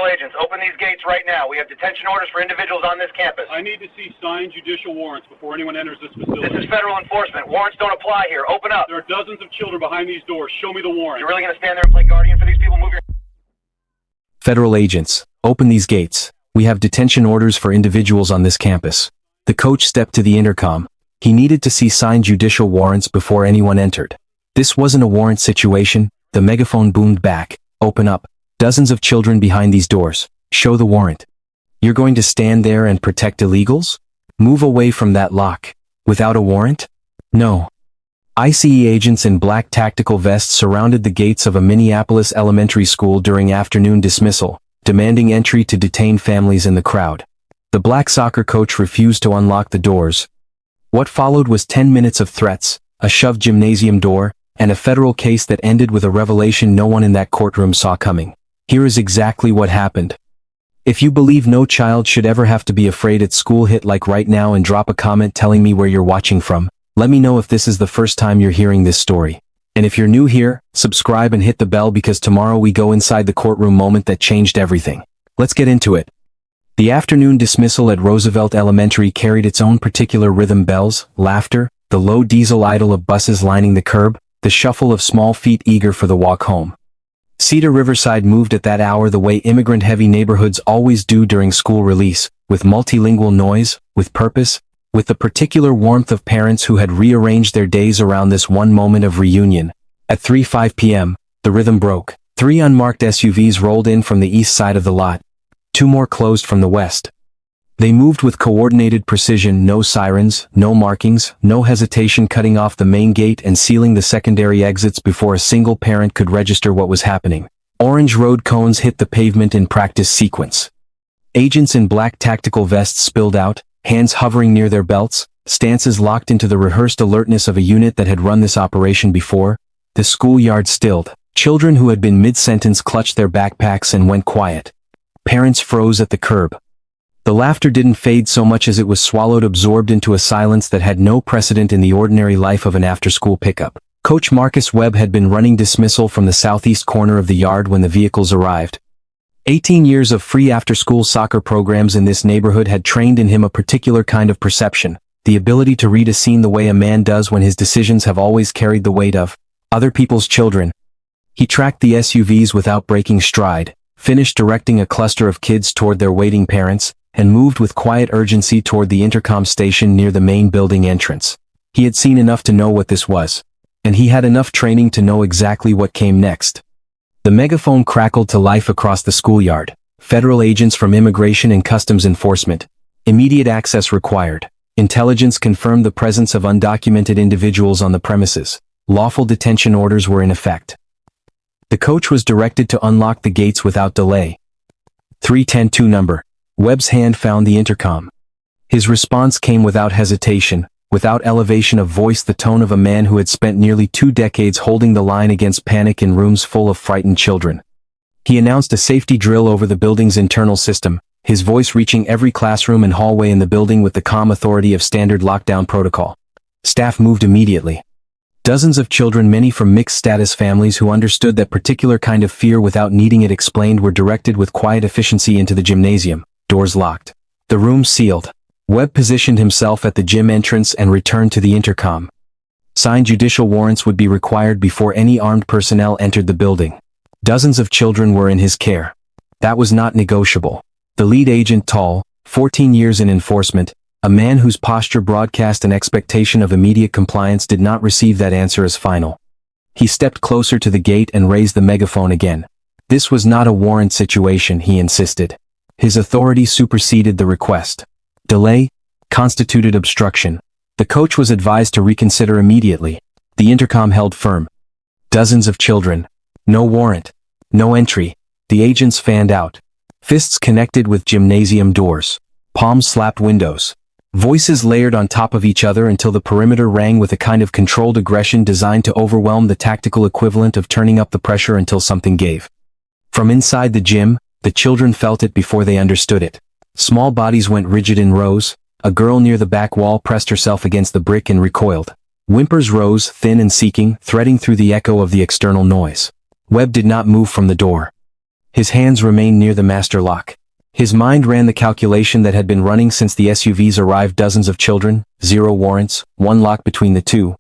agents, open these gates right now. We have detention orders for individuals on this campus. I need to see signed judicial warrants before anyone enters this facility. This is federal enforcement. Warrants don't apply here. Open up. There are dozens of children behind these doors. Show me the warrant. You're really going to stand there and play guardian for these people? Move your... Federal agents, open these gates. We have detention orders for individuals on this campus. The coach stepped to the intercom. He needed to see signed judicial warrants before anyone entered. This wasn't a warrant situation. The megaphone boomed back. Open up. Dozens of children behind these doors. Show the warrant. You're going to stand there and protect illegals? Move away from that lock. Without a warrant? No. ICE agents in black tactical vests surrounded the gates of a Minneapolis elementary school during afternoon dismissal, demanding entry to detain families in the crowd. The black soccer coach refused to unlock the doors. What followed was 10 minutes of threats, a shoved gymnasium door, and a federal case that ended with a revelation no one in that courtroom saw coming. Here is exactly what happened. If you believe no child should ever have to be afraid at school, hit like right now and drop a comment telling me where you're watching from. Let me know if this is the first time you're hearing this story. And if you're new here, subscribe and hit the bell because tomorrow we go inside the courtroom moment that changed everything. Let's get into it. The afternoon dismissal at Roosevelt Elementary carried its own particular rhythm: bells, laughter, the low diesel idle of buses lining the curb, the shuffle of small feet eager for the walk home. Cedar-Riverside moved at that hour the way immigrant-heavy neighborhoods always do during school release, with multilingual noise, with purpose, with the particular warmth of parents who had rearranged their days around this one moment of reunion. At 3:05 p.m., the rhythm broke. 3 unmarked SUVs rolled in from the east side of the lot. 2 more closed from the west. They moved with coordinated precision, no sirens, no markings, no hesitation, cutting off the main gate and sealing the secondary exits before a single parent could register what was happening. Orange road cones hit the pavement in practice sequence. Agents in black tactical vests spilled out, hands hovering near their belts, stances locked into the rehearsed alertness of a unit that had run this operation before. The schoolyard stilled. Children who had been mid-sentence clutched their backpacks and went quiet. Parents froze at the curb. The laughter didn't fade so much as it was swallowed, absorbed into a silence that had no precedent in the ordinary life of an after-school pickup. Coach Marcus Webb had been running dismissal from the southeast corner of the yard when the vehicles arrived. 18 years of free after-school soccer programs in this neighborhood had trained in him a particular kind of perception, the ability to read a scene the way a man does when his decisions have always carried the weight of other people's children. He tracked the SUVs without breaking stride, finished directing a cluster of kids toward their waiting parents, and moved with quiet urgency toward the intercom station near the main building entrance. He had seen enough to know what this was, and he had enough training to know exactly what came next. The megaphone crackled to life across the schoolyard. Federal agents from Immigration and Customs Enforcement. Immediate access required. Intelligence confirmed the presence of undocumented individuals on the premises. Lawful detention orders were in effect. The coach was directed to unlock the gates without delay. 310-2 number. Webb's hand found the intercom. His response came without hesitation, without elevation of voice, the tone of a man who had spent nearly 2 decades holding the line against panic in rooms full of frightened children. He announced a safety drill over the building's internal system, his voice reaching every classroom and hallway in the building with the calm authority of standard lockdown protocol. Staff moved immediately. Dozens of children, many from mixed-status families who understood that particular kind of fear without needing it explained, were directed with quiet efficiency into the gymnasium. Doors locked. The room sealed. Webb positioned himself at the gym entrance and returned to the intercom. Signed judicial warrants would be required before any armed personnel entered the building. Dozens of children were in his care. That was not negotiable. The lead agent, tall, 14 years in enforcement, a man whose posture broadcast an expectation of immediate compliance, did not receive that answer as final. He stepped closer to the gate and raised the megaphone again. This was not a warrant situation, he insisted. His authority superseded the request. Delay constituted obstruction. The coach was advised to reconsider immediately. The intercom held firm. Dozens of children. No warrant. No entry. The agents fanned out. Fists connected with gymnasium doors. Palms slapped windows. Voices layered on top of each other until the perimeter rang with a kind of controlled aggression designed to overwhelm, the tactical equivalent of turning up the pressure until something gave. From inside the gym, the children felt it before they understood it. Small bodies went rigid in rows. A girl near the back wall pressed herself against the brick and recoiled. Whimpers rose, thin and seeking, threading through the echo of the external noise. Webb did not move from the door. His hands remained near the master lock. His mind ran the calculation that had been running since the SUVs arrived: dozens of children, 0 warrants, 1 lock between the two.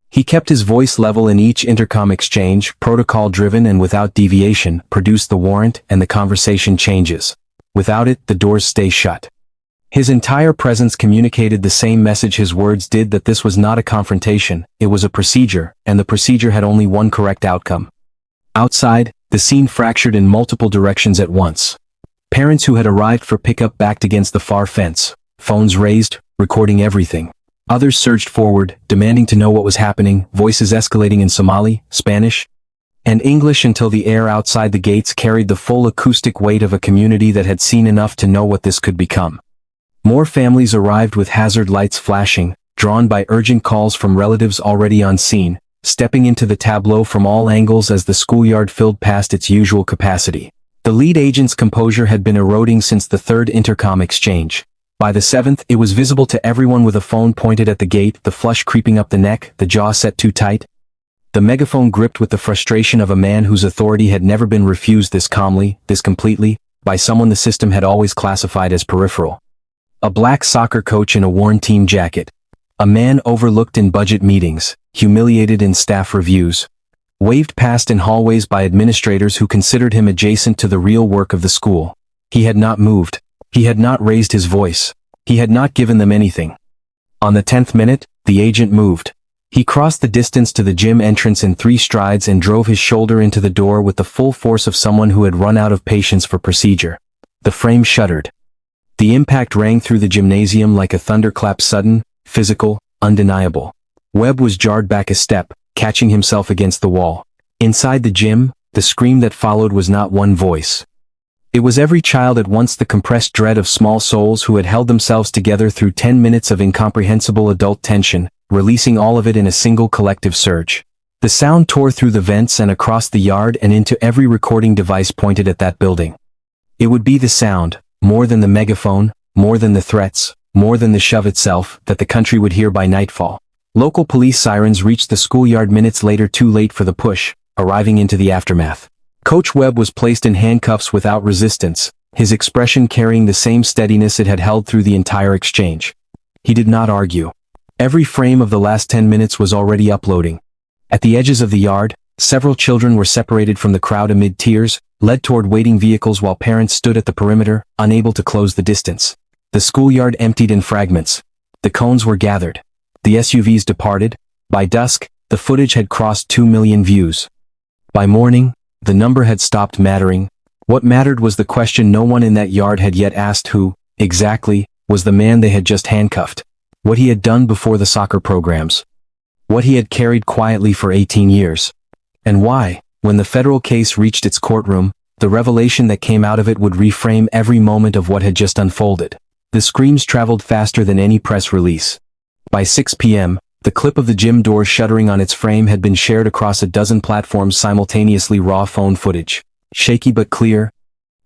He kept his voice level in each intercom exchange, protocol-driven and without deviation. Produce the warrant and the conversation changes. Without it, the doors stay shut. His entire presence communicated the same message his words did: that this was not a confrontation, it was a procedure, and the procedure had only one correct outcome. Outside, the scene fractured in multiple directions at once. Parents who had arrived for pickup backed against the far fence, phones raised, recording everything. Others surged forward, demanding to know what was happening, voices escalating in Somali, Spanish, and English until the air outside the gates carried the full acoustic weight of a community that had seen enough to know what this could become. More families arrived with hazard lights flashing, drawn by urgent calls from relatives already on scene, stepping into the tableau from all angles as the schoolyard filled past its usual capacity. The lead agent's composure had been eroding since the third intercom exchange. By the seventh, it was visible to everyone with a phone pointed at the gate, the flush creeping up the neck, the jaw set too tight. The megaphone gripped with the frustration of a man whose authority had never been refused this calmly, this completely, by someone the system had always classified as peripheral. A black soccer coach in a worn team jacket. A man overlooked in budget meetings, humiliated in staff reviews, waved past in hallways by administrators who considered him adjacent to the real work of the school. He had not moved. He had not raised his voice. He had not given them anything. On the 10th minute, the agent moved. He crossed the distance to the gym entrance in 3 strides and drove his shoulder into the door with the full force of someone who had run out of patience for procedure. The frame shuddered. The impact rang through the gymnasium like a thunderclap, sudden, physical, undeniable. Webb was jarred back a step, catching himself against the wall. Inside the gym, the scream that followed was not one voice. It was every child at once, the compressed dread of small souls who had held themselves together through 10 minutes of incomprehensible adult tension, releasing all of it in a single collective surge. The sound tore through the vents and across the yard and into every recording device pointed at that building. It would be the sound, more than the megaphone, more than the threats, more than the shove itself, that the country would hear by nightfall. Local police sirens reached the schoolyard minutes later, too late for the push, arriving into the aftermath. Coach Webb was placed in handcuffs without resistance, his expression carrying the same steadiness it had held through the entire exchange. He did not argue. Every frame of the last 10 minutes was already uploading. At the edges of the yard, several children were separated from the crowd amid tears, led toward waiting vehicles while parents stood at the perimeter, unable to close the distance. The schoolyard emptied in fragments. The cones were gathered. The SUVs departed. By dusk, the footage had crossed 2 million views. By morning, the number had stopped mattering. What mattered was the question no one in that yard had yet asked: who, exactly, was the man they had just handcuffed? What he had done before the soccer programs? What he had carried quietly for 18 years? And why, when the federal case reached its courtroom, the revelation that came out of it would reframe every moment of what had just unfolded. The screams traveled faster than any press release. By 6 p.m., the clip of the gym door shuttering on its frame had been shared across a dozen platforms simultaneously, raw phone footage. Shaky but clear.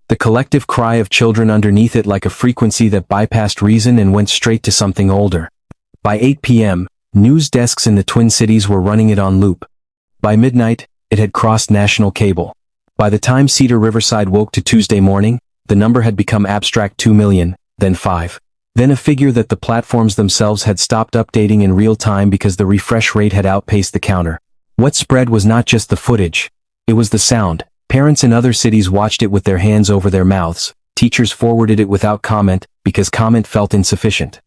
The collective cry of children underneath it like a frequency that bypassed reason and went straight to something older. By 8 p.m., news desks in the Twin Cities were running it on loop. By midnight, it had crossed national cable. By the time Cedar-Riverside woke to Tuesday morning, the number had become abstract: 2 million, then 5. Then a figure that the platforms themselves had stopped updating in real time because the refresh rate had outpaced the counter. What spread was not just the footage. It was the sound. Parents in other cities watched it with their hands over their mouths. Teachers forwarded it without comment, because comment felt insufficient.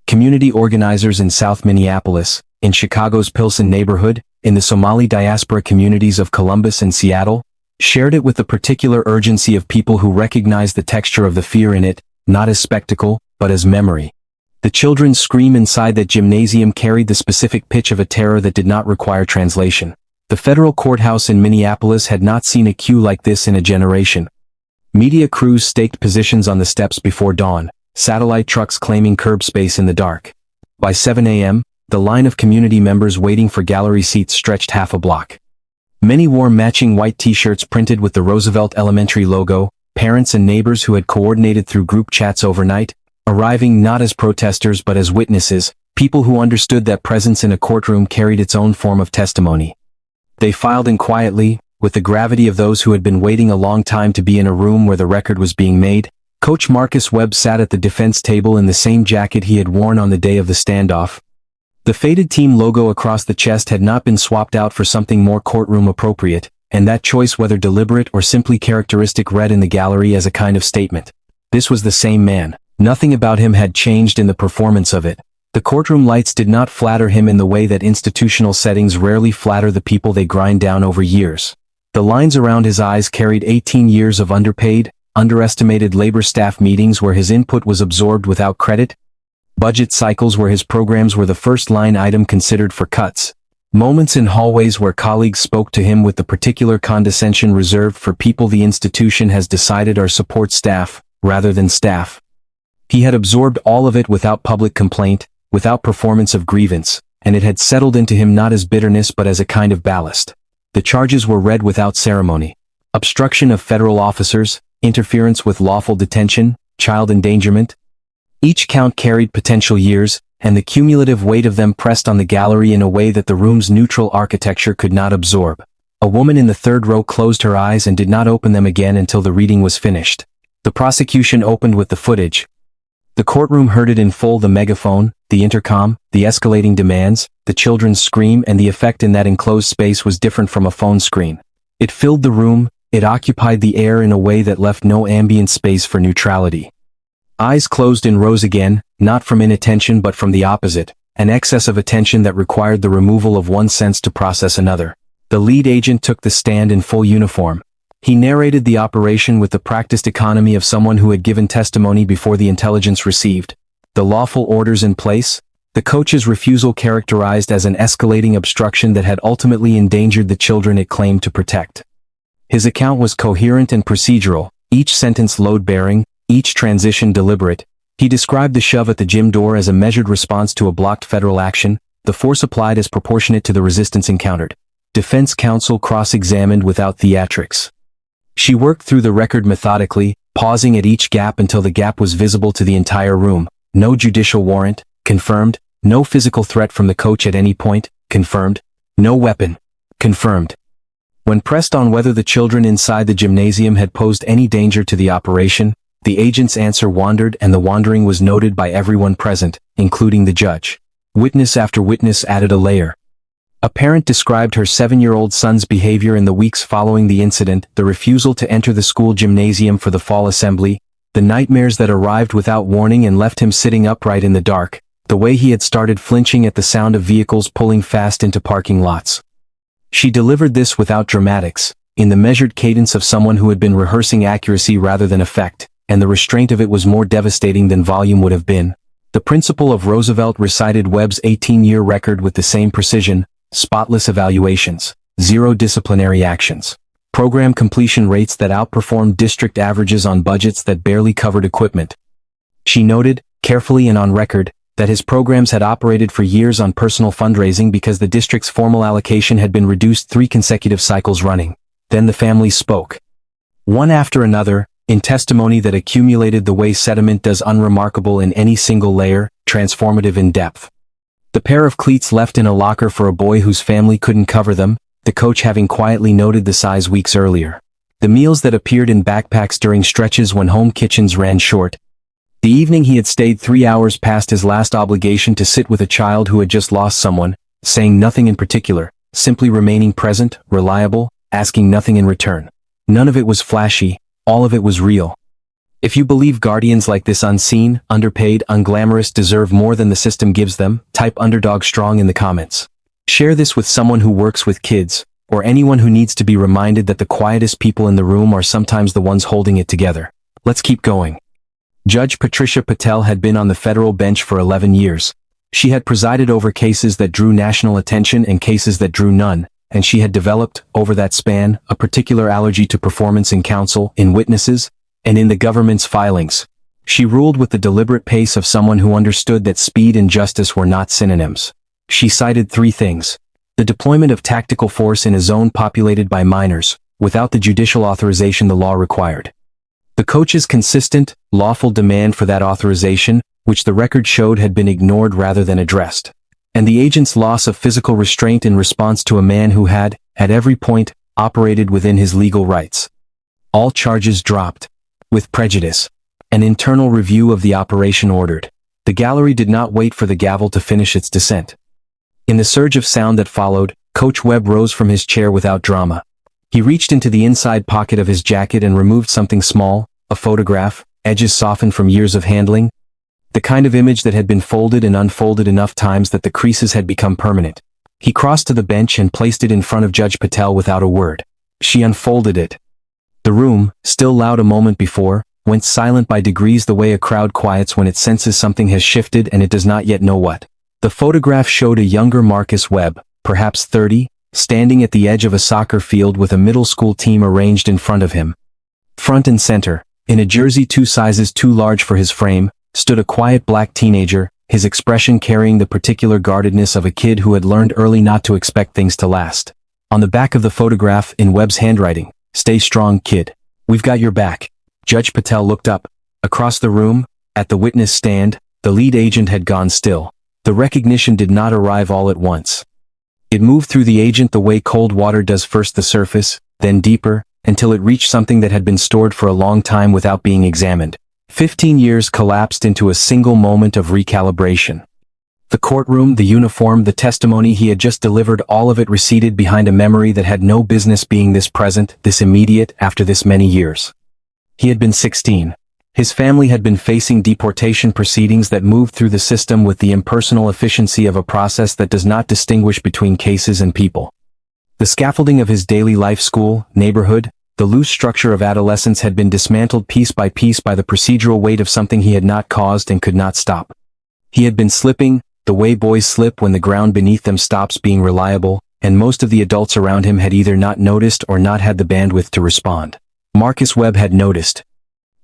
Community organizers in South Minneapolis, in Chicago's Pilsen neighborhood, in the Somali diaspora communities of Columbus and Seattle, shared it with the particular urgency of people who recognized the texture of the fear in it, not as spectacle, but as memory. The children's scream inside that gymnasium carried the specific pitch of a terror that did not require translation. The federal courthouse in Minneapolis had not seen a queue like this in a generation. Media crews staked positions on the steps before dawn, satellite trucks claiming curb space in the dark. By 7 a.m., the line of community members waiting for gallery seats stretched half a block. Many wore matching white t-shirts printed with the Roosevelt Elementary logo, parents and neighbors who had coordinated through group chats overnight, arriving not as protesters but as witnesses, people who understood that presence in a courtroom carried its own form of testimony. They filed in quietly, with the gravity of those who had been waiting a long time to be in a room where the record was being made. Coach Marcus Webb sat at the defense table in the same jacket he had worn on the day of the standoff. The faded team logo across the chest had not been swapped out for something more courtroom appropriate, and that choice, whether deliberate or simply characteristic, read in the gallery as a kind of statement. This was the same man. Nothing about him had changed in the performance of it. The courtroom lights did not flatter him in the way that institutional settings rarely flatter the people they grind down over years. The lines around his eyes carried 18 years of underpaid, underestimated labor staff meetings where his input was absorbed without credit, budget cycles where his programs were the first line item considered for cuts, moments in hallways where colleagues spoke to him with the particular condescension reserved for people the institution has decided are support staff, rather than staff. He had absorbed all of it without public complaint, without performance of grievance, and it had settled into him not as bitterness but as a kind of ballast. The charges were read without ceremony. Obstruction of federal officers, interference with lawful detention, child endangerment. Each count carried potential years, and the cumulative weight of them pressed on the gallery in a way that the room's neutral architecture could not absorb. A woman in the third row closed her eyes and did not open them again until the reading was finished. The prosecution opened with the footage. The courtroom heard it in full: the megaphone, the intercom, the escalating demands, the children's scream, and the effect in that enclosed space was different from a phone screen. It filled the room, it occupied the air in a way that left no ambient space for neutrality. Eyes closed in rows again, not from inattention but from the opposite, an excess of attention that required the removal of one sense to process another. The lead agent took the stand in full uniform. He narrated the operation with the practiced economy of someone who had given testimony before the intelligence received. The lawful orders in place, the coach's refusal characterized as an escalating obstruction that had ultimately endangered the children it claimed to protect. His account was coherent and procedural, each sentence load-bearing, each transition deliberate. He described the shove at the gym door as a measured response to a blocked federal action, the force applied as proportionate to the resistance encountered. Defense counsel cross-examined without theatrics. She worked through the record methodically, pausing at each gap until the gap was visible to the entire room. No judicial warrant, confirmed. No physical threat from the coach at any point, confirmed. No weapon, confirmed. When pressed on whether the children inside the gymnasium had posed any danger to the operation, the agent's answer wandered, and the wandering was noted by everyone present, including the judge. Witness after witness added a layer. A parent described her 7-year-old son's behavior in the weeks following the incident, the refusal to enter the school gymnasium for the fall assembly, the nightmares that arrived without warning and left him sitting upright in the dark, the way he had started flinching at the sound of vehicles pulling fast into parking lots. She delivered this without dramatics, in the measured cadence of someone who had been rehearsing accuracy rather than effect, and the restraint of it was more devastating than volume would have been. The principal of Roosevelt recited Webb's 18-year record with the same precision: spotless evaluations, 0 disciplinary actions, program completion rates that outperformed district averages on budgets that barely covered equipment. She noted, carefully and on record, that his programs had operated for years on personal fundraising because the district's formal allocation had been reduced 3 consecutive cycles running. Then the families spoke. One after another, in testimony that accumulated the way sediment does, unremarkable in any single layer, transformative in depth. The pair of cleats left in a locker for a boy whose family couldn't cover them, the coach having quietly noted the size weeks earlier. The meals that appeared in backpacks during stretches when home kitchens ran short. The evening he had stayed 3 hours past his last obligation to sit with a child who had just lost someone, saying nothing in particular, simply remaining present, reliable, asking nothing in return. None of it was flashy, all of it was real. If you believe guardians like this unseen, underpaid, unglamorous deserve more than the system gives them, type underdog strong in the comments. Share this with someone who works with kids, or anyone who needs to be reminded that the quietest people in the room are sometimes the ones holding it together. Let's keep going. Judge Patricia Patel had been on the federal bench for 11 years. She had presided over cases that drew national attention and cases that drew none, and she had developed, over that span, a particular allergy to performance in counsel, in witnesses, and in the government's filings. She ruled with the deliberate pace of someone who understood that speed and justice were not synonyms. She cited 3 things. The deployment of tactical force in a zone populated by minors, without the judicial authorization the law required. The coach's consistent, lawful demand for that authorization, which the record showed had been ignored rather than addressed. And the agent's loss of physical restraint in response to a man who had, at every point, operated within his legal rights. All charges dropped. With prejudice. An internal review of the operation ordered. The gallery did not wait for the gavel to finish its descent. In the surge of sound that followed, Coach Webb rose from his chair without drama. He reached into the inside pocket of his jacket and removed something small, a photograph, edges softened from years of handling. The kind of image that had been folded and unfolded enough times that the creases had become permanent. He crossed to the bench and placed it in front of Judge Patel without a word. She unfolded it. The room, still loud a moment before, went silent by degrees the way a crowd quiets when it senses something has shifted and it does not yet know what. The photograph showed a younger Marcus Webb, perhaps 30, standing at the edge of a soccer field with a middle school team arranged in front of him. Front and center, in a jersey 2 sizes too large for his frame, stood a quiet black teenager, his expression carrying the particular guardedness of a kid who had learned early not to expect things to last. On the back of the photograph, in Webb's handwriting, "Stay strong, kid. We've got your back." Judge Patel looked up. Across the room, at the witness stand, the lead agent had gone still. The recognition did not arrive all at once. It moved through the agent the way cold water does, first the surface, then deeper, until it reached something that had been stored for a long time without being examined. 15 years collapsed into a single moment of recalibration. The courtroom, the uniform, the testimony he had just delivered, all of it receded behind a memory that had no business being this present, this immediate, after this many years. He had been 16. His family had been facing deportation proceedings that moved through the system with the impersonal efficiency of a process that does not distinguish between cases and people. The scaffolding of his daily life, school, neighborhood, the loose structure of adolescence had been dismantled piece by the procedural weight of something he had not caused and could not stop. He had been slipping, the way boys slip when the ground beneath them stops being reliable, and most of the adults around him had either not noticed or not had the bandwidth to respond. Marcus Webb had noticed.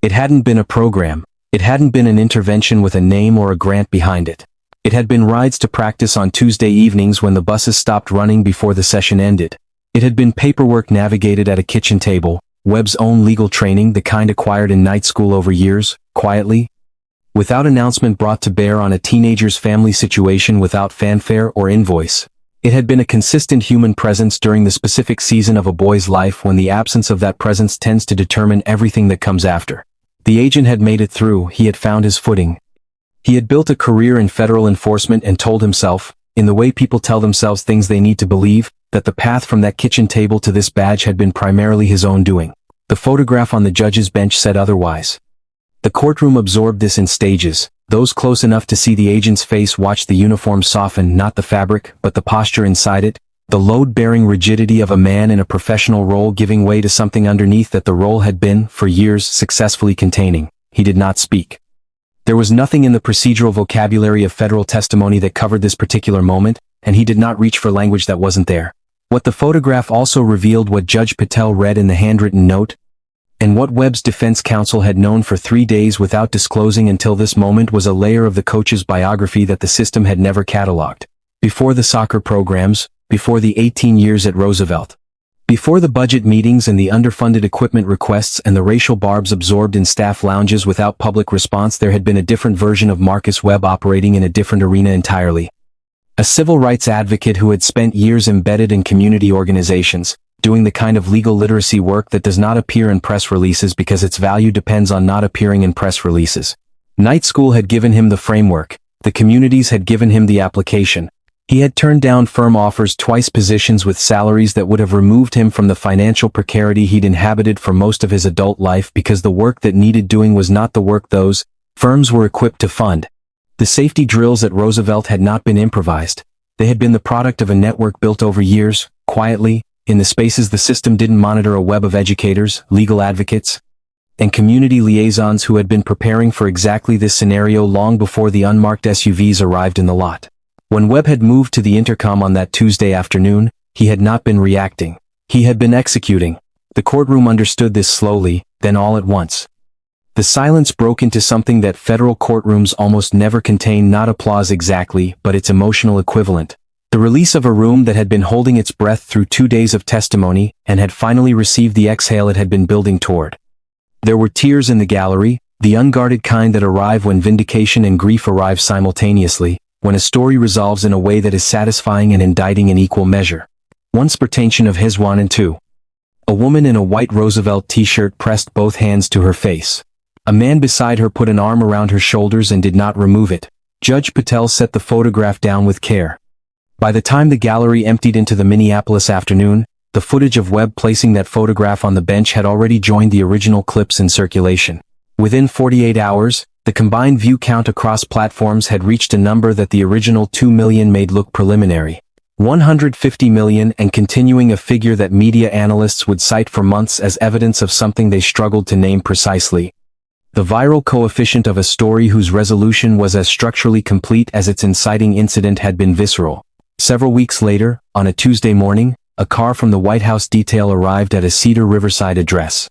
It hadn't been a program. It hadn't been an intervention with a name or a grant behind it. It had been rides to practice on Tuesday evenings when the buses stopped running before the session ended. It had been paperwork navigated at a kitchen table, Webb's own legal training, the kind acquired in night school over years, quietly, without announcement, brought to bear on a teenager's family situation without fanfare or invoice. It had been a consistent human presence during the specific season of a boy's life when the absence of that presence tends to determine everything that comes after. The agent had made it through. He had found his footing. He had built a career in federal enforcement and told himself, in the way people tell themselves things they need to believe, that the path from that kitchen table to this badge had been primarily his own doing. The photograph on the judge's bench said otherwise. The courtroom absorbed this in stages. Those close enough to see the agent's face watched the uniform soften, not the fabric, but the posture inside it, the load-bearing rigidity of a man in a professional role giving way to something underneath that the role had been, for years, successfully containing. He did not speak. There was nothing in the procedural vocabulary of federal testimony that covered this particular moment, and he did not reach for language that wasn't there. What the photograph also revealed, what Judge Patel read in the handwritten note, and what Webb's defense counsel had known for 3 days without disclosing until this moment, was a layer of the coach's biography that the system had never cataloged. Before the soccer programs, before the 18 years at Roosevelt, before the budget meetings and the underfunded equipment requests and the racial barbs absorbed in staff lounges without public response, there had been a different version of Marcus Webb operating in a different arena entirely. A civil rights advocate who had spent years embedded in community organizations, doing the kind of legal literacy work that does not appear in press releases because its value depends on not appearing in press releases. Night school had given him the framework. The communities had given him the application. He had turned down firm offers twice, positions with salaries that would have removed him from the financial precarity he'd inhabited for most of his adult life because the work that needed doing was not the work those firms were equipped to fund. The safety drills at Roosevelt had not been improvised. They had been the product of a network built over years, quietly, in the spaces the system didn't monitor, a web of educators, legal advocates, and community liaisons who had been preparing for exactly this scenario long before the unmarked SUVs arrived in the lot. When Webb had moved to the intercom on that Tuesday afternoon, he had not been reacting. He had been executing. The courtroom understood this slowly, then all at once. The silence broke into something that federal courtrooms almost never contain, not applause exactly, but its emotional equivalent. The release of a room that had been holding its breath through 2 days of testimony, and had finally received the exhale it had been building toward. There were tears in the gallery, the unguarded kind that arrive when vindication and grief arrive simultaneously, when a story resolves in a way that is satisfying and indicting in equal measure. One spurtation of his one and two. A woman in a white Roosevelt t-shirt pressed both hands to her face. A man beside her put an arm around her shoulders and did not remove it. Judge Patel set the photograph down with care. By the time the gallery emptied into the Minneapolis afternoon, the footage of Webb placing that photograph on the bench had already joined the original clips in circulation. Within 48 hours, the combined view count across platforms had reached a number that the original 2 million made look preliminary. 150 million, and continuing, a figure that media analysts would cite for months as evidence of something they struggled to name precisely. The viral coefficient of a story whose resolution was as structurally complete as its inciting incident had been visceral. Several weeks later, on a Tuesday morning, a car from the White House detail arrived at a Cedar-Riverside address.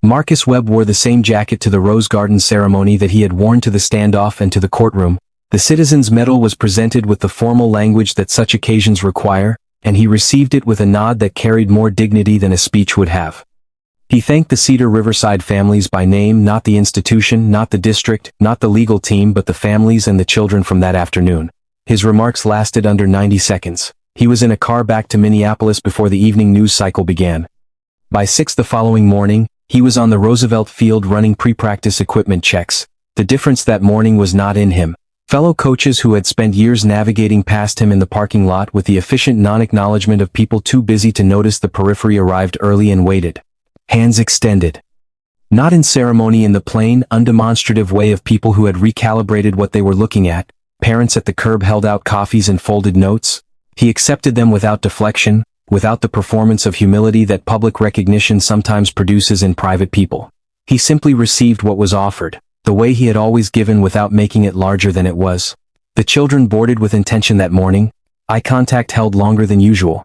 Marcus Webb wore the same jacket to the Rose Garden ceremony that he had worn to the standoff and to the courtroom. The Citizen's Medal was presented with the formal language that such occasions require, and he received it with a nod that carried more dignity than a speech would have. He thanked the Cedar-Riverside families by name, not the institution, not the district, not the legal team, but the families and the children from that afternoon. His remarks lasted under 90 seconds. He was in a car back to Minneapolis before the evening news cycle began. By 6 the following morning, he was on the Roosevelt field running pre-practice equipment checks. The difference that morning was not in him. Fellow coaches who had spent years navigating past him in the parking lot with the efficient non-acknowledgement of people too busy to notice the periphery arrived early and waited. Hands extended. Not in ceremony, in the plain, undemonstrative way of people who had recalibrated what they were looking at. Parents at the curb held out coffees and folded notes. He accepted them without deflection, without the performance of humility that public recognition sometimes produces in private people. He simply received what was offered, the way he had always given, without making it larger than it was. The children boarded with intention that morning. Eye contact held longer than usual.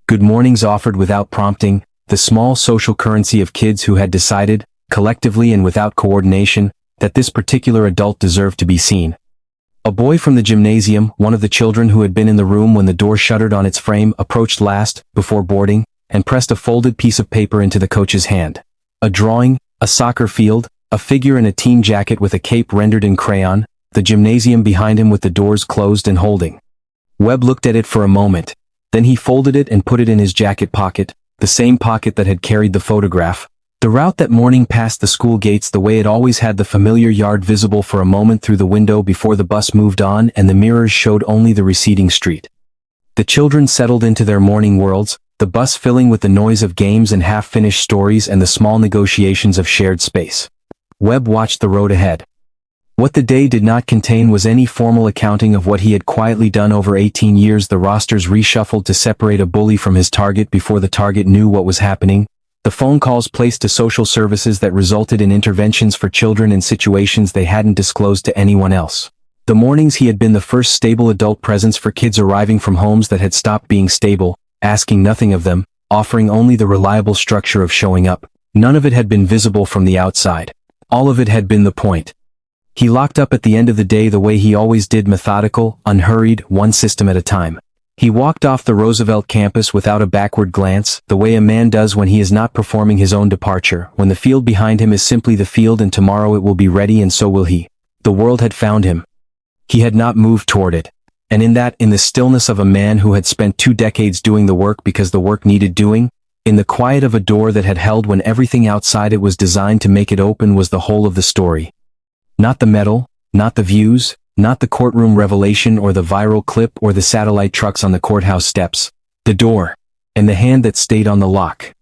Good mornings offered without prompting, the small social currency of kids who had decided, collectively and without coordination, that this particular adult deserved to be seen. A boy from the gymnasium, one of the children who had been in the room when the door shuttered on its frame, approached last, before boarding, and pressed a folded piece of paper into the coach's hand. A drawing, a soccer field, a figure in a team jacket with a cape rendered in crayon, the gymnasium behind him with the doors closed and holding. Webb looked at it for a moment. Then he folded it and put it in his jacket pocket, the same pocket that had carried the photograph. The route that morning past the school gates, the way it always had the familiar yard visible for a moment through the window before the bus moved on and the mirrors showed only the receding street. The children settled into their morning worlds, the bus filling with the noise of games and half-finished stories and the small negotiations of shared space. Webb watched the road ahead. What the day did not contain was any formal accounting of what he had quietly done over 18 years. The rosters reshuffled to separate a bully from his target before the target knew what was happening. The phone calls placed to social services that resulted in interventions for children in situations they hadn't disclosed to anyone else. The mornings he had been the first stable adult presence for kids arriving from homes that had stopped being stable, asking nothing of them, offering only the reliable structure of showing up. None of it had been visible from the outside. All of it had been the point. He locked up at the end of the day the way he always did, methodical, unhurried, one system at a time. He walked off the Roosevelt campus without a backward glance, the way a man does when he is not performing his own departure, when the field behind him is simply the field and tomorrow it will be ready and so will he. The world had found him. He had not moved toward it. And in the stillness of a man who had spent 2 decades doing the work because the work needed doing, in the quiet of a door that had held when everything outside it was designed to make it open, was the whole of the story. Not the medal, not the views, not the courtroom revelation or the viral clip or the satellite trucks on the courthouse steps. The door. And the hand that stayed on the lock.